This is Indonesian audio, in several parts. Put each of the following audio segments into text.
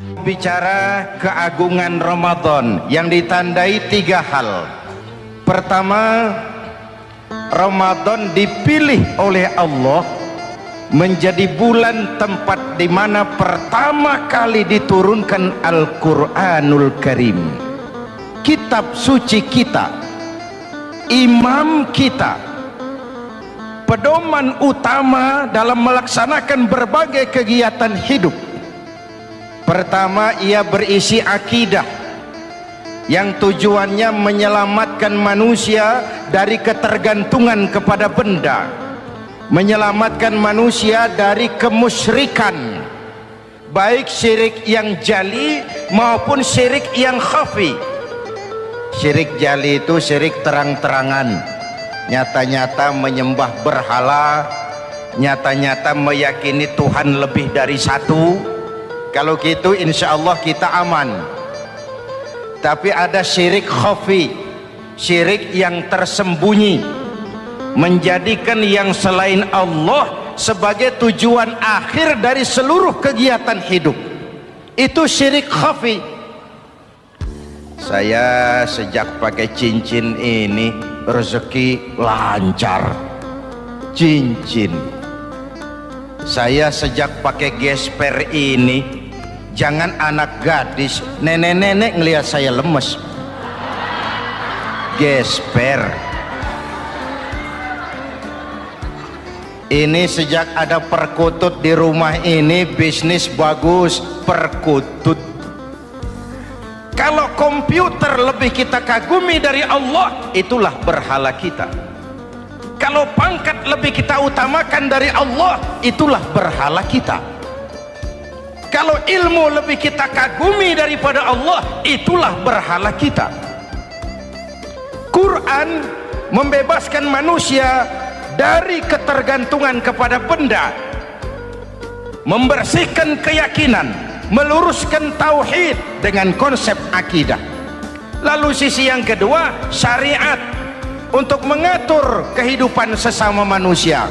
Bicara keagungan Ramadan yang ditandai 3 hal. Pertama, Ramadan dipilih oleh Allah menjadi bulan tempat di mana pertama kali diturunkan Al-Quranul Karim, kitab suci kita, imam kita, pedoman utama dalam melaksanakan berbagai kegiatan hidup. Pertama, ia berisi akidah yang tujuannya menyelamatkan manusia dari ketergantungan kepada benda, menyelamatkan manusia dari kemusyrikan, baik syirik yang jali maupun syirik yang khafi. Syirik jali itu syirik terang-terangan, nyata-nyata menyembah berhala, nyata-nyata meyakini Tuhan lebih dari satu. Kalau gitu insya Allah kita aman. Tapi ada syirik khafi, syirik yang tersembunyi, menjadikan yang selain Allah sebagai tujuan akhir dari seluruh kegiatan hidup. Itu syirik khafi. Saya sejak pakai cincin ini rezeki lancar. Cincin. Saya sejak pakai gesper ini, jangan anak gadis, nenek-nenek ngelihat saya lemes. Gesper. Ini sejak ada perkutut di rumah ini, bisnis bagus. Perkutut. Kalau komputer lebih kita kagumi dari Allah, itulah berhala kita. Kalau pangkat lebih kita utamakan dari Allah, itulah berhala kita. Kalau ilmu lebih kita kagumi daripada Allah, itulah berhala kita. Quran membebaskan manusia dari ketergantungan kepada benda, membersihkan keyakinan, meluruskan tauhid dengan konsep akidah. Lalu sisi yang kedua, syariat untuk mengatur kehidupan sesama manusia.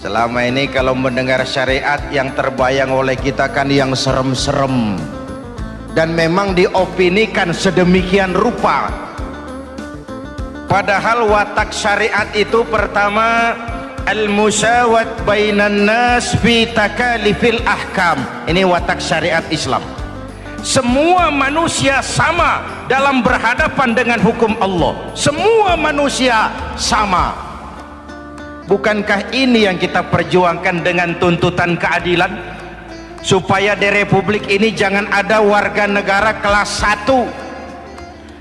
Selama ini kalau mendengar syariat, yang terbayang oleh kita kan yang serem-serem, dan memang diopinikan sedemikian rupa. Padahal watak syariat itu pertama, al-musawat bainan nas fi takalifil ahkam. Ini watak syariat Islam. Semua manusia sama dalam berhadapan dengan hukum Allah. Semua manusia sama. Bukankah ini yang kita perjuangkan dengan tuntutan keadilan? Supaya di Republik ini jangan ada warga negara kelas 1.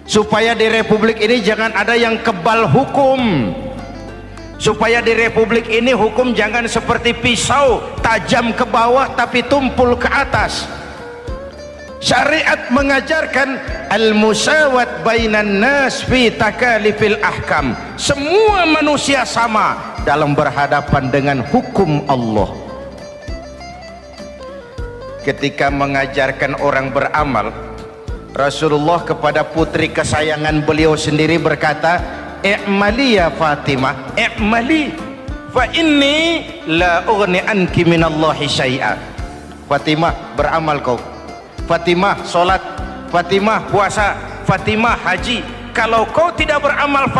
Supaya di Republik ini jangan ada yang kebal hukum. Supaya di Republik ini hukum jangan seperti pisau, tajam ke bawah tapi tumpul ke atas. Syariat mengajarkan al-musawat bainan nas fi takalifil ahkam. Semua manusia sama dalam berhadapan dengan hukum Allah. Ketika mengajarkan orang beramal, Rasulullah kepada putri kesayangan beliau sendiri berkata, "I'mali ya Fatimah, i'mali fa inni la ughni anki minallahi syai'a." Fatimah, beramal kau. Fatimah sholat, Fatimah puasa, Fatimah haji. Kalau kau tidak beramal,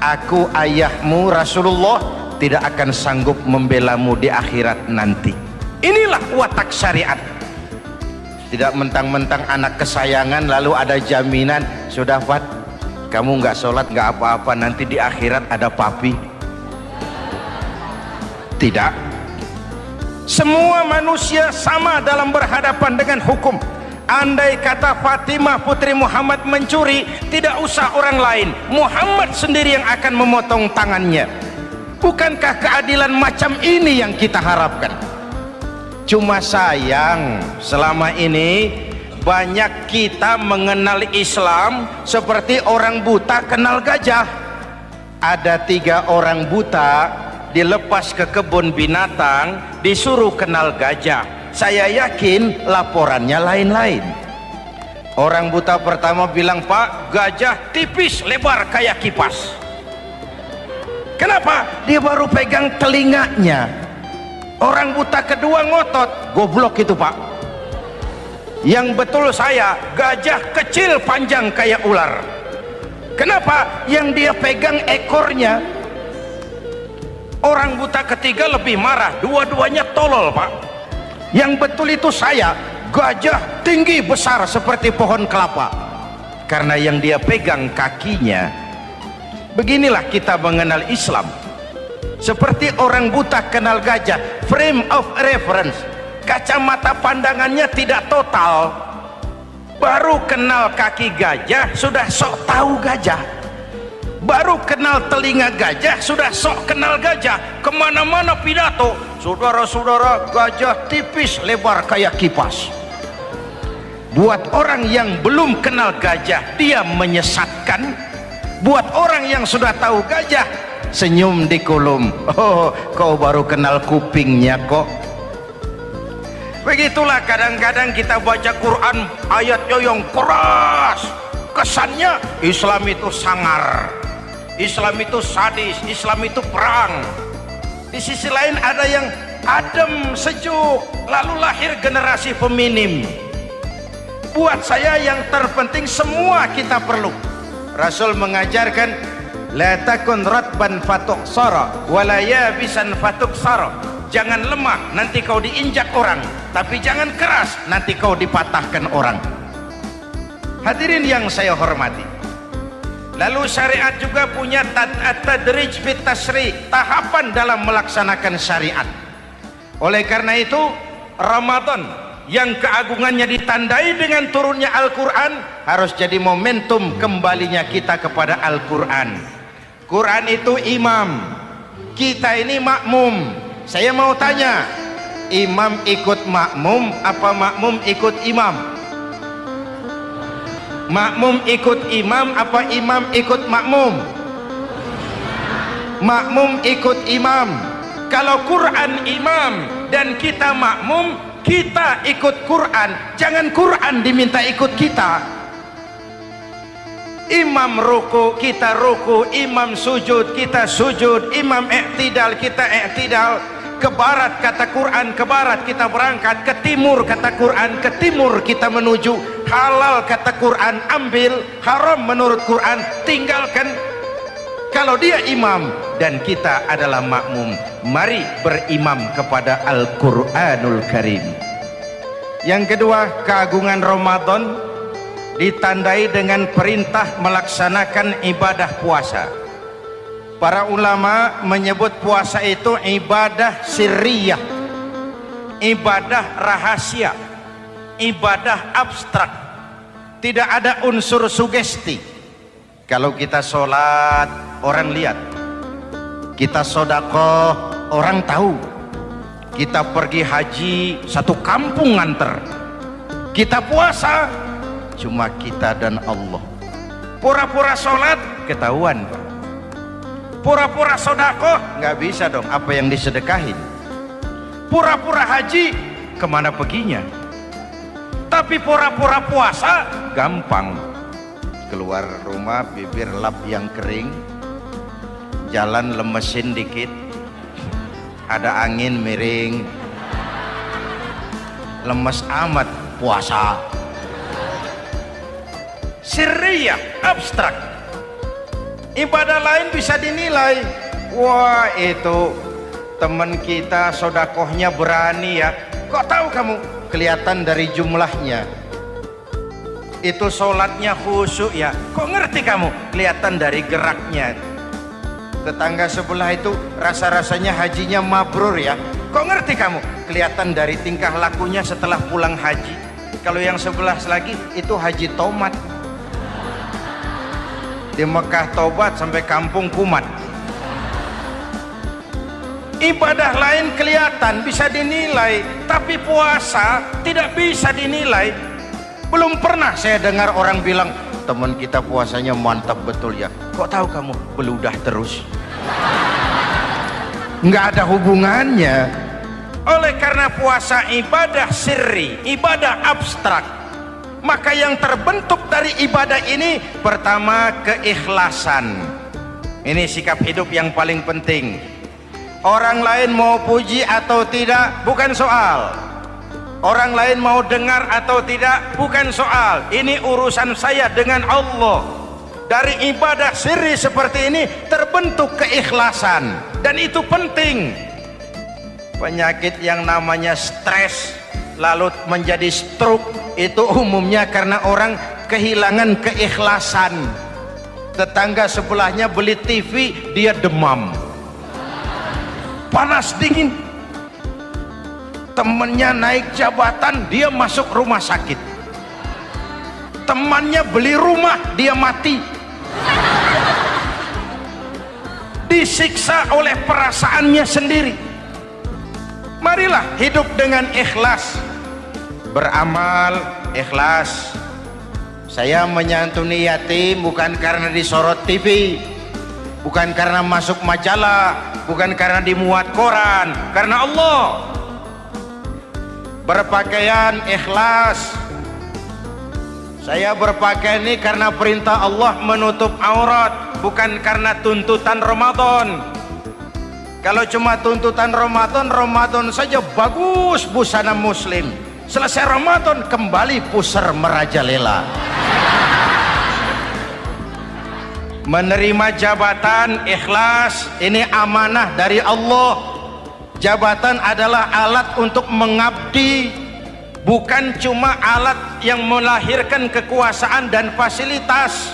aku ayahmu Rasulullah tidak akan sanggup membelamu di akhirat nanti. Inilah watak syariat. Tidak mentang-mentang anak kesayangan lalu ada jaminan, sudah Fat, kamu nggak sholat nggak apa-apa, nanti di akhirat ada papi. Tidak. Semua manusia sama dalam berhadapan dengan hukum. Andai kata Fatimah putri Muhammad mencuri, tidak usah orang lain, Muhammad sendiri yang akan memotong tangannya. Bukankah keadilan macam ini yang kita harapkan? Cuma sayang, selama ini banyak kita mengenal Islam seperti orang buta kenal gajah. Ada 3 orang buta dilepas ke kebun binatang, disuruh kenal gajah. Saya yakin laporannya lain-lain. Orang buta pertama bilang, "Pak, gajah tipis lebar kayak kipas." Kenapa? Dia baru pegang telinganya. Orang buta kedua ngotot, goblok itu Pak. Yang betul saya, gajah kecil panjang kayak ular. Kenapa? Yang dia pegang ekornya. Orang buta ketiga lebih marah, dua-duanya tolol Pak. Yang betul itu saya, gajah tinggi besar seperti pohon kelapa, karena yang dia pegang kakinya. Beginilah kita mengenal Islam. Seperti orang buta kenal gajah, frame of reference, kacamata pandangannya tidak total. Baru kenal kaki gajah sudah sok tahu gajah. Baru kenal telinga gajah sudah sok kenal gajah. Kemana-mana pidato, saudara-saudara, gajah tipis lebar kayak kipas. Buat orang yang belum kenal gajah, dia menyesatkan. Buat orang yang sudah tahu gajah, senyum di kolom. Oh, kau baru kenal kupingnya kok. Begitulah kadang-kadang kita baca Quran, ayatnya yang keras, kesannya Islam itu sangar, Islam itu sadis, Islam itu perang. Di sisi lain ada yang adem, sejuk, lalu lahir generasi feminim. Buat saya yang terpenting semua kita perlu. Rasul mengajarkan, la takun ratban fatuksara wala yabisan fatuksara. Jangan lemah, nanti kau diinjak orang, tapi jangan keras, nanti kau dipatahkan orang. Hadirin yang saya hormati, lalu syariat juga punya tadrij fit tasri, tahapan dalam melaksanakan syariat. Oleh karena itu Ramadan yang keagungannya ditandai dengan turunnya Al-Quran harus jadi momentum kembalinya kita kepada Al-Quran. Quran itu imam, kita ini makmum. Saya mau tanya, imam ikut makmum apa makmum ikut imam? Makmum ikut imam apa imam ikut makmum? Makmum ikut imam. Kalau Quran imam dan kita makmum, kita ikut Quran, jangan Quran diminta ikut kita. Imam ruku, kita ruku, imam sujud, kita sujud, imam i'tidal, kita i'tidal. Ke barat kata Quran, ke barat kita berangkat. Ke timur kata Quran, ke timur kita menuju. Halal kata Quran, ambil. Haram menurut Quran, tinggalkan. Kalau dia imam dan kita adalah makmum, mari berimam kepada Al-Quranul Karim. Yang kedua, keagungan Ramadan ditandai dengan perintah melaksanakan ibadah puasa. Para ulama menyebut puasa itu ibadah sirriyah, ibadah rahasia, ibadah abstrak, tidak ada unsur sugesti. Kalau kita sholat orang lihat, kita sedekah orang tahu, kita pergi haji satu kampung nganter, kita puasa cuma kita dan Allah. Pura-pura sholat ketahuan, pura-pura sedekah nggak bisa dong, apa yang disedekahin. Pura-pura haji kemana perginya? Tapi pura-pura puasa gampang. Keluar rumah bibir lap yang kering, jalan lemesin dikit, ada angin miring, lemes amat puasa. Sirriyah, abstrak. Ibadah lain bisa dinilai, wah itu teman kita sodakohnya berani ya. Kok tahu kamu? Kelihatan dari jumlahnya. Itu sholatnya khusyuk ya. Kok ngerti kamu? Kelihatan dari geraknya. Tetangga sebelah itu rasa-rasanya hajinya mabrur ya. Kok ngerti kamu? Kelihatan dari tingkah lakunya setelah pulang haji. Kalau yang sebelah lagi itu haji tomat. Di Mekah tobat sampai kampung kumat. Ibadah lain kelihatan bisa dinilai, tapi puasa tidak bisa dinilai. Belum pernah saya dengar orang bilang, teman kita puasanya mantap betul ya. Kok tahu kamu? Beludah terus. Nggak ada hubungannya. Oleh karena puasa ibadah sirri, ibadah abstrak, maka yang terbentuk dari ibadah ini pertama keikhlasan. Ini sikap hidup yang paling penting. Orang lain mau puji atau tidak bukan soal. Orang lain mau dengar atau tidak bukan soal, ini urusan saya dengan Allah. Dari ibadah sirri seperti ini terbentuk keikhlasan, dan itu penting. Penyakit yang namanya stres lalu menjadi stroke itu umumnya karena orang kehilangan keikhlasan. Tetangga sebelahnya beli TV, dia demam, panas dingin. Temannya naik jabatan, dia masuk rumah sakit. Temannya beli rumah, dia mati. Disiksa oleh perasaannya sendiri. Marilah hidup dengan ikhlas, beramal ikhlas. Saya menyantuni yatim bukan karena disorot TV, bukan karena masuk majalah, bukan karena dimuat koran, karena Allah. Berpakaian ikhlas. Saya berpakaian ini karena perintah Allah menutup aurat, bukan karena tuntutan Ramadan. Kalau cuma tuntutan Ramadan, Ramadan saja bagus busana muslim. Selesai Ramadan kembali pusar merajalela. Menerima jabatan ikhlas, ini amanah dari Allah. Jabatan adalah alat untuk mengabdi, bukan cuma alat yang melahirkan kekuasaan dan fasilitas.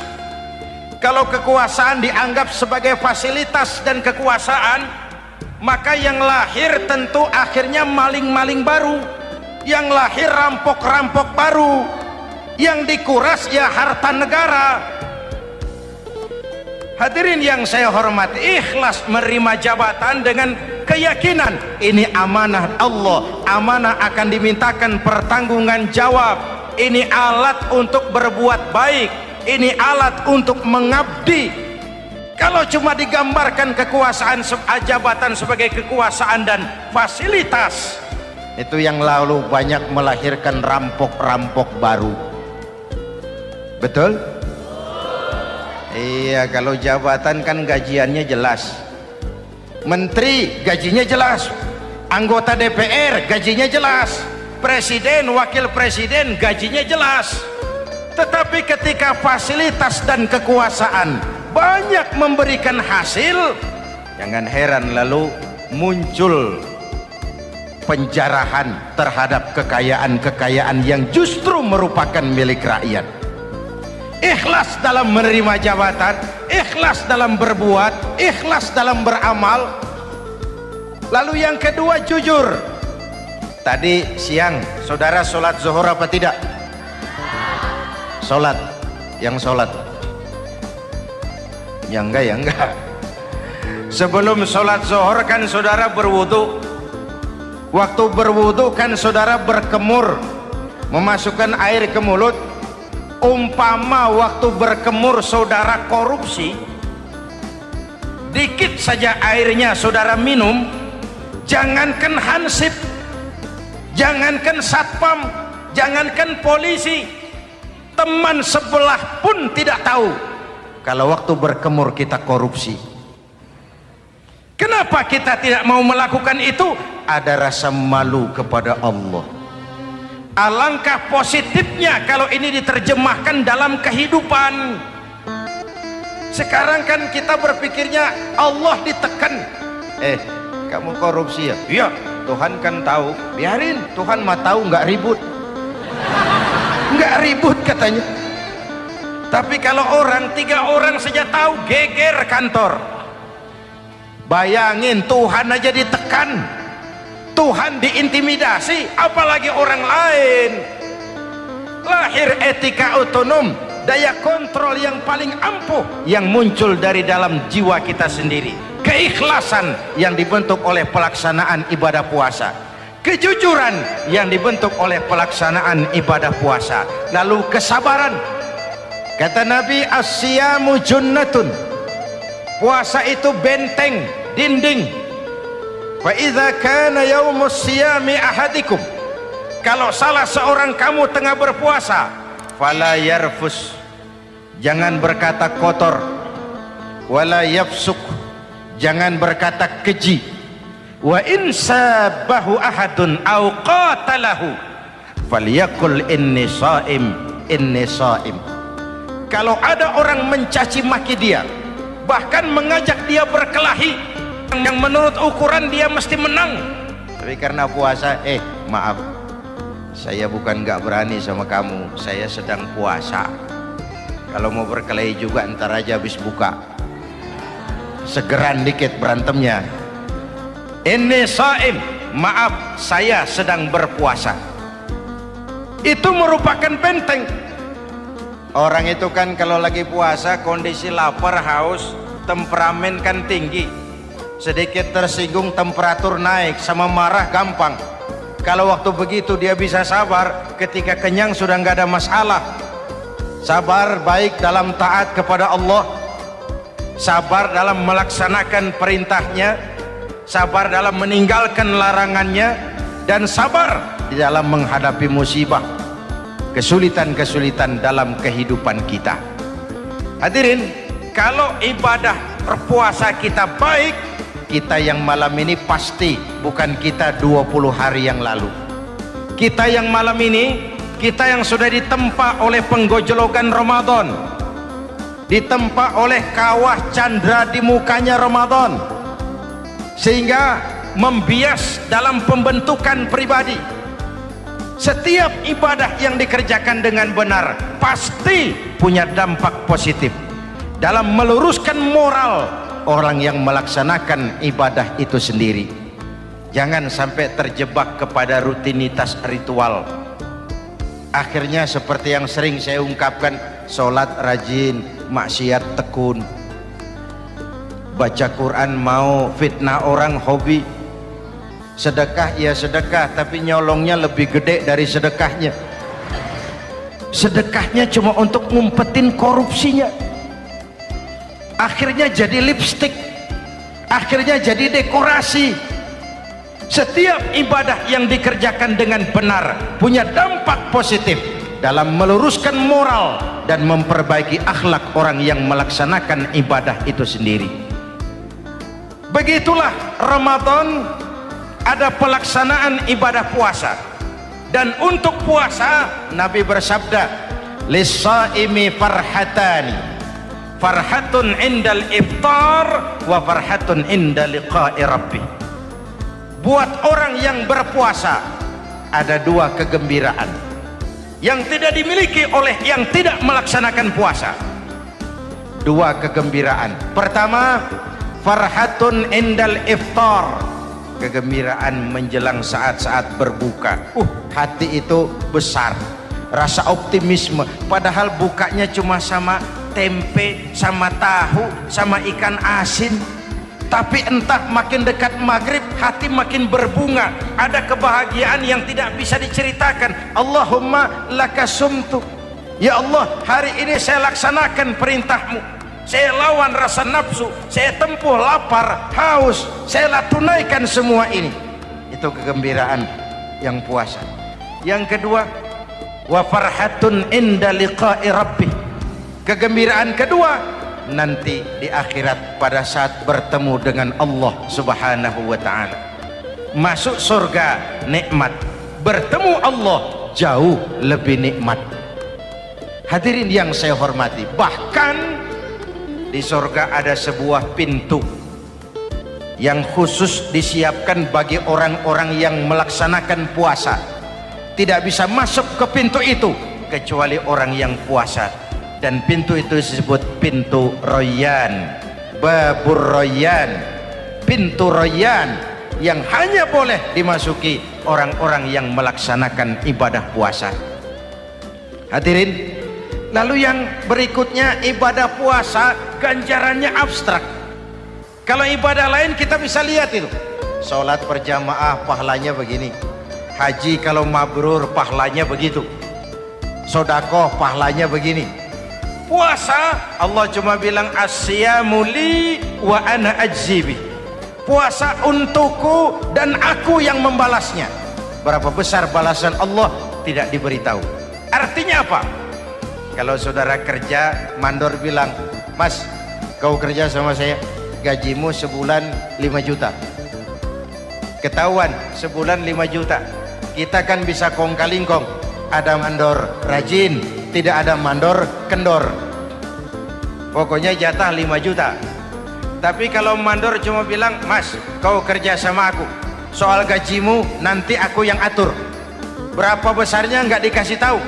Kalau kekuasaan dianggap sebagai fasilitas dan kekuasaan, maka yang lahir tentu akhirnya maling-maling baru, yang lahir rampok-rampok baru, yang dikuras ya harta negara. Hadirin yang saya hormati, ikhlas menerima jabatan dengan keyakinan ini amanah Allah, amanah akan dimintakan pertanggungan jawab. Ini alat untuk berbuat baik, ini alat untuk mengabdi. Kalau cuma digambarkan kekuasaan jabatan sebagai kekuasaan dan fasilitas, itu yang lalu banyak melahirkan rampok-rampok baru. Betul? Iya, kalau jabatan kan gajiannya jelas. Menteri gajinya jelas, anggota DPR gajinya jelas, presiden, wakil presiden gajinya jelas. Tetapi ketika fasilitas dan kekuasaan banyak memberikan hasil, jangan heran lalu muncul penjarahan terhadap kekayaan-kekayaan yang justru merupakan milik rakyat. Ikhlas dalam menerima jabatan, ikhlas dalam berbuat, ikhlas dalam beramal. Lalu yang kedua, jujur. Tadi siang saudara sholat zuhur apa tidak? Sholat. Yang sholat? Ya enggak. Sebelum sholat zuhur kan saudara berwudu. Waktu berwudu kan saudara berkemur, memasukkan air ke mulut. Umpama waktu berkemur saudara korupsi, dikit saja airnya saudara minum, jangankan hansip, jangankan satpam, jangankan polisi, teman sebelah pun tidak tahu kalau waktu berkemur kita korupsi. Kenapa kita tidak mau melakukan itu? Ada rasa malu kepada Allah. Alangkah positifnya kalau ini diterjemahkan dalam kehidupan. Sekarang kan kita berpikirnya Allah ditekan. Kamu korupsi ya? Iya, Tuhan kan tahu. Biarin, Tuhan mah tahu, nggak ribut. Nggak ribut katanya. Tapi kalau orang, 3 orang saja tahu, geger kantor. Bayangin, Tuhan aja ditekan, Tuhan diintimidasi, apalagi orang lain. Lahir etika otonom, daya kontrol yang paling ampuh yang muncul dari dalam jiwa kita sendiri. Keikhlasan yang dibentuk oleh pelaksanaan ibadah puasa, kejujuran yang dibentuk oleh pelaksanaan ibadah puasa, lalu kesabaran. Kata Nabi, as-siyamu junnatun, puasa itu benteng, dinding. Wa idza kana yaumus siyami ahadikum, kalau salah seorang kamu tengah berpuasa, fala yarfus, jangan berkata kotor, wala yafsuk, jangan berkata keji, wa in sabahu ahadun au qatalahu, falyaqul inni shaim, inni shaim. Kalau ada orang mencaci maki dia, bahkan mengajak dia berkelahi yang menurut ukuran dia mesti menang, tapi karena puasa, maaf, saya bukan gak berani sama kamu, saya sedang puasa. Kalau mau berkelahi juga ntar aja habis buka, segeran dikit berantemnya. Inni shaim, maaf saya sedang berpuasa. Itu merupakan benteng. Orang itu kan kalau lagi puasa kondisi lapar, haus, temperamen kan tinggi, sedikit tersinggung temperatur naik, sama marah gampang. Kalau waktu begitu dia bisa sabar, ketika kenyang sudah nggak ada masalah. Sabar baik dalam taat kepada Allah, sabar dalam melaksanakan perintahnya, sabar dalam meninggalkan larangannya, dan sabar di dalam menghadapi musibah, kesulitan-kesulitan dalam kehidupan kita. Hadirin, kalau ibadah berpuasa kita baik, kita yang malam ini pasti bukan kita 20 hari yang lalu. Kita yang malam ini, kita yang sudah ditempa oleh penggojolokan Ramadan, ditempa oleh kawah candra di mukanya Ramadan, sehingga membias dalam pembentukan pribadi. Setiap ibadah yang dikerjakan dengan benar pasti punya dampak positif dalam meluruskan moral orang yang melaksanakan ibadah itu sendiri. Jangan sampai terjebak kepada rutinitas ritual. Akhirnya seperti yang sering saya ungkapkan, sholat rajin, maksiat tekun, baca Quran mau, fitnah orang hobi, sedekah ya sedekah tapi nyolongnya lebih gede dari sedekahnya. Sedekahnya cuma untuk ngumpetin korupsinya. Akhirnya jadi lipstik, akhirnya jadi dekorasi. Setiap ibadah yang dikerjakan dengan benar punya dampak positif dalam meluruskan moral dan memperbaiki akhlak orang yang melaksanakan ibadah itu sendiri. Begitulah Ramadan, ada pelaksanaan ibadah puasa. Dan untuk puasa Nabi bersabda, lis-shaimi farhatani, farhatun indal iftar wa farhatun inda liqa'i rabbih. Buat orang yang berpuasa ada dua kegembiraan yang tidak dimiliki oleh yang tidak melaksanakan puasa. Dua kegembiraan. Pertama, farhatun indal iftar, kegembiraan menjelang saat-saat berbuka. Hati itu besar, rasa optimisme, padahal bukanya cuma sama tempe, sama tahu, sama ikan asin. Tapi entah makin dekat maghrib hati makin berbunga, ada kebahagiaan yang tidak bisa diceritakan. Allahumma lakasumtu, ya Allah hari ini saya laksanakan perintahmu, saya lawan rasa nafsu, saya tempuh lapar, haus, saya tunaikan semua ini. Itu kegembiraan yang puasa. Yang kedua, wa farhatun inda liqa'i rabbih, kegembiraan kedua nanti di akhirat pada saat bertemu dengan Allah Subhanahu wa ta'ala. Masuk surga nikmat, bertemu Allah jauh lebih nikmat. Hadirin yang saya hormati, bahkan di surga ada sebuah pintu yang khusus disiapkan bagi orang-orang yang melaksanakan puasa. Tidak bisa masuk ke pintu itu kecuali orang yang puasa. Dan pintu itu disebut pintu Rayyan, Babur Rayyan, pintu Rayyan, yang hanya boleh dimasuki orang-orang yang melaksanakan ibadah puasa. Hadirin, lalu yang berikutnya, ibadah puasa ganjarannya abstrak. Kalau ibadah lain kita bisa lihat itu, sholat berjamaah pahalanya begini, haji kalau mabrur pahalanya begitu, sodakoh pahalanya begini. Puasa Allah cuma bilang asyamu li wa ana ajzibi, puasa untukku dan aku yang membalasnya. Berapa besar balasan Allah tidak diberitahu. Artinya apa? Kalau saudara kerja, mandor bilang, mas kau kerja sama saya, gajimu sebulan 5 juta, ketahuan sebulan 5 juta, kita kan bisa kong kali kong, ada mandor rajin, tidak ada mandor kendor. Pokoknya jatah 5 juta. Tapi kalau mandor cuma bilang, "Mas, kau kerja sama aku, soal gajimu nanti aku yang atur, berapa besarnya nggak dikasih tahu."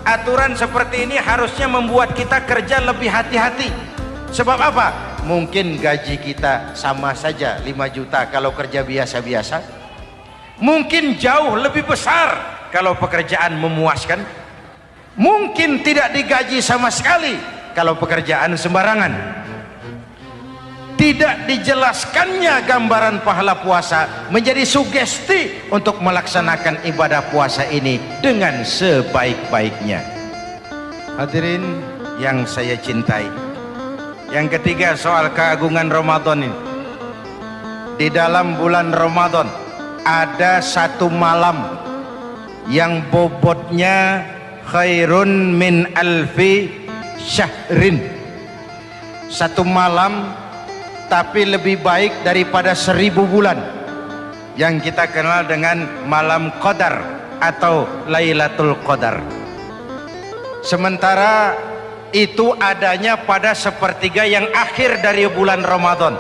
Aturan seperti ini harusnya membuat kita kerja lebih hati-hati. Sebab apa? Mungkin gaji kita sama saja 5 juta kalau kerja biasa-biasa, mungkin jauh lebih besar kalau pekerjaan memuaskan, mungkin tidak digaji sama sekali kalau pekerjaan sembarangan. Tidak dijelaskannya gambaran pahala puasa menjadi sugesti untuk melaksanakan ibadah puasa ini dengan sebaik-baiknya. Hadirin yang saya cintai, yang ketiga soal keagungan Ramadan ini. Di dalam bulan Ramadan ada satu malam yang bobotnya khairun min alfi syahrin. Satu malam tapi lebih baik daripada 1000 bulan, yang kita kenal dengan malam Qadar atau Lailatul Qadar. Sementara itu adanya pada sepertiga yang akhir dari bulan Ramadan,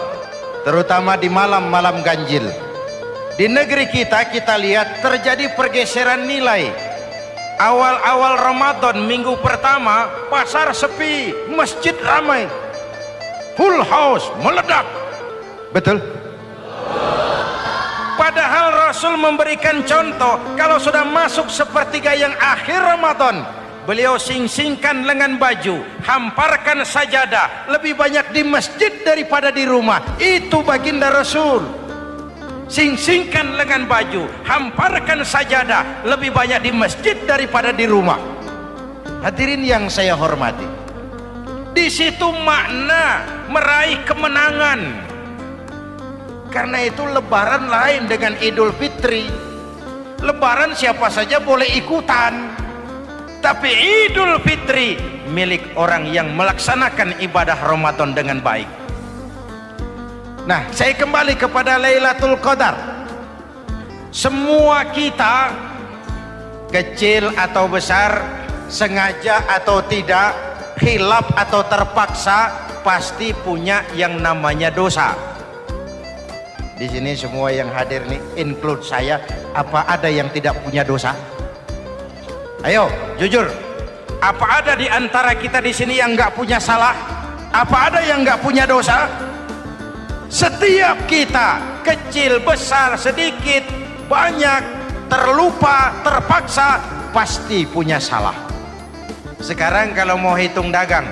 terutama di malam-malam ganjil. Di negeri kita lihat terjadi pergeseran nilai. Awal-awal Ramadan, minggu pertama, pasar sepi, masjid ramai, full house, meledak. Betul? Padahal Rasul memberikan contoh, kalau sudah masuk sepertiga yang akhir Ramadan, beliau sing-singkan lengan baju, hamparkan sajadah, lebih banyak di masjid daripada di rumah. Itu baginda Rasul. Sing-singkan lengan baju, hamparkan sajadah, lebih banyak di masjid daripada di rumah. Hadirin yang saya hormati, di situ makna meraih kemenangan. Karena itu lebaran lain dengan Idul Fitri. Lebaran siapa saja boleh ikutan, tapi Idul Fitri milik orang yang melaksanakan ibadah Ramadan dengan baik. Nah, saya kembali kepada Lailatul Qadar. Semua kita, kecil atau besar, sengaja atau tidak, khilaf atau terpaksa, pasti punya yang namanya dosa. Di sini semua yang hadir nih, include saya, apa ada yang tidak punya dosa? Ayo, jujur. Apa ada di antara kita di sini yang nggak punya salah? Apa ada yang nggak punya dosa? Setiap kita, kecil, besar, sedikit, banyak, terlupa, terpaksa, pasti punya salah. Sekarang kalau mau hitung dagang,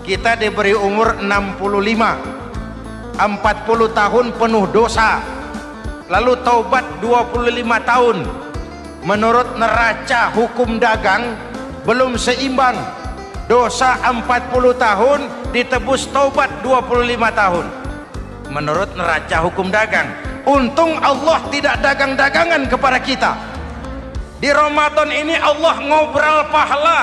kita diberi umur 65, 40 tahun penuh dosa, lalu taubat 25 tahun. Menurut neraca hukum dagang belum seimbang. Dosa 40 tahun ditebus taubat 25 tahun menurut neraca hukum dagang. Untung Allah tidak dagang-dagangan kepada kita. Di Ramadan ini Allah ngobrol pahala.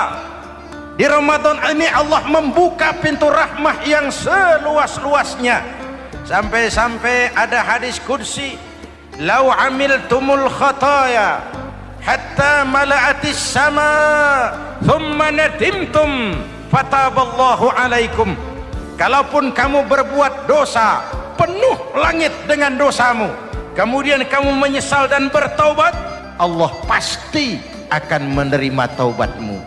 Di Ramadan ini Allah membuka pintu rahmah yang seluas-luasnya. Sampai-sampai ada hadis qudsi, "Lau amiltumul khataya hatta mala'atis sama thumma nadimtum fataballahu alaikum." Kalaupun kamu berbuat dosa, penuh langit dengan dosamu, kemudian kamu menyesal dan bertaubat, Allah pasti akan menerima taubatmu.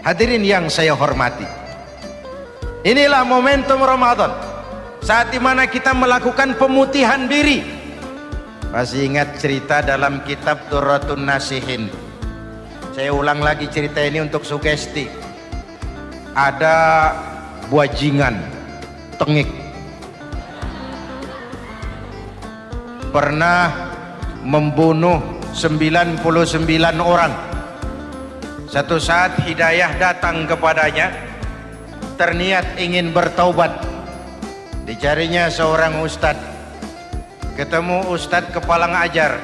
Hadirin yang saya hormati, inilah momentum Ramadan, saat dimana kita melakukan pemutihan diri. Masih ingat cerita dalam kitab Durratun Nasihin? Saya ulang lagi cerita ini untuk sugesti. Ada buajingan tengik pernah membunuh 99 orang. Satu saat hidayah datang kepadanya, terniat ingin bertaubat. Dicarinya seorang ustadz, ketemu ustadz kepala ngajar.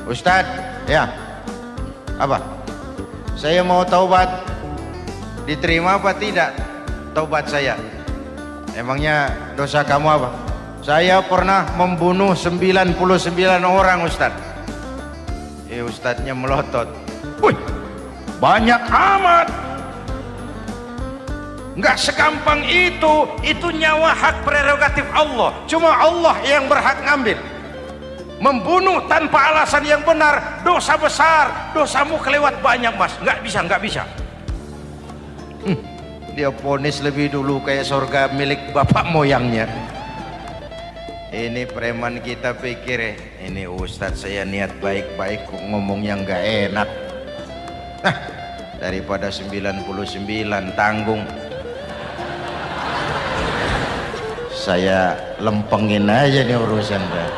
"Ustadz, ya, apa? Saya mau taubat, diterima apa tidak taubat saya?" "Emangnya dosa kamu apa?" "Saya pernah membunuh 99 orang Ustadz." Ustadznya melotot, "Wih, banyak amat. Nggak segampang itu nyawa hak prerogatif Allah, cuma Allah yang berhak ngambil. Membunuh tanpa alasan yang benar dosa besar, dosamu kelewat banyak mas, nggak bisa. Dia ponis lebih dulu kayak surga milik bapak moyangnya. Ini preman kita pikir ini ustadz saya niat baik-baik kok ngomong yang nggak enak. Daripada 99 tanggung, saya lempengin aja nih urusan dah.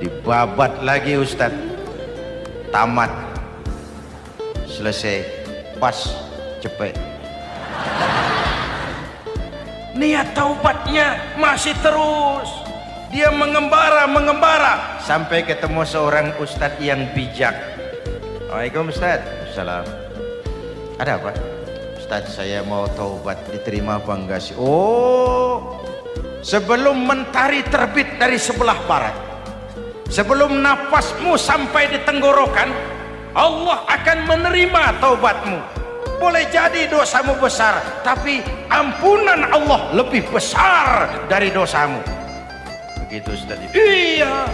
Dibabat lagi ustadz, tamat, selesai, pas, cepet. Niat taubatnya masih terus, dia mengembara sampai ketemu seorang ustadz yang bijak. Waalaikumsalam ustadz. Salam. Ada apa? Ustadz saya mau taubat, diterima apa enggak sih? Oh, sebelum mentari terbit dari sebelah barat, sebelum nafasmu sampai di tenggorokan, Allah akan menerima taubatmu. Boleh jadi dosamu besar, tapi ampunan Allah lebih besar dari dosamu. Begitu Ustaz. Iya.